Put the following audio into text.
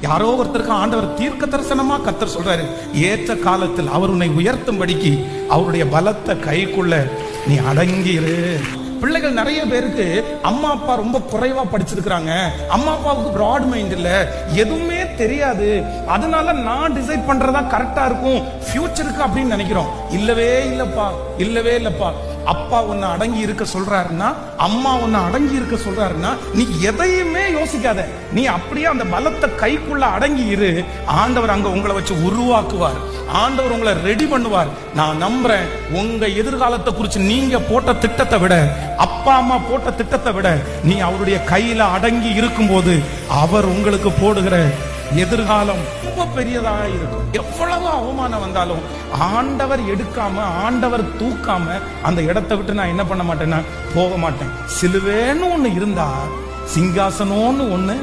யாரோ ஒருத்தருக்கு ஆண்டவர் தீர்க்க தரிசனமா கர்த்தர் சொல்றாரு, ஏற்ற காலத்தில் அவர் உன்னை உயர்த்தும்படிக்கு அவருடைய பலத்த கைக்குள்ள நீ அடங்கிரு. பிள்ளைகள் நிறைய பேருக்கு அம்மா அப்பா ரொம்ப குறைவா படிச்சிருக்கிறாங்க, அம்மா அப்பாவுக்கு பிராட் மைண்ட் இல்ல, எதுவுமே தெரியாது, அதனால நான் டிசைட் பண்றதா கரெக்டா இருக்கும் ஃபியூச்சருக்கு அப்படின்னு நினைக்கிறோம். இல்லவே இல்லப்பா, இல்லவே இல்லப்பா. அப்பா உன்னை அடங்கி இருக்க சொல்றாருன்னா, அம்மா உன்னை அடங்கி இருக்க சொல்றாருன்னா, நீ எதையுமே யோசிக்காத, நீ அப்படியே அந்த பலத்த கைக்குள்ள அடங்கி இரு. ஆண்டவர் அங்க உங்களை வச்சு உருவாக்குவார், ஆண்டவர் உங்களை ரெடி பண்ணுவார். நான் நம்புறேன், உங்க எதிர்காலத்தை குறித்து நீங்க போட்ட திட்டத்தை விட, அப்பா அம்மா போட்ட திட்டத்தை விட, நீ அவருடைய கையில அடங்கி இருக்கும் போது அவர் உங்களுக்கு போடுகிற எதிர்காலம் ரொம்ப பெரியதாக இருக்கும். எவ்வளவு அவமானம் வந்தாலும் ஆண்டவர் எடுக்காம, ஆண்டவர் தூக்காம அந்த இடத்தை விட்டு நான் என்ன பண்ண மாட்டேன்னா போக மாட்டேன். சிலுவேன்னு ஒண்ணு இருந்தா, சிங்காசனம்னு ஒண்ணு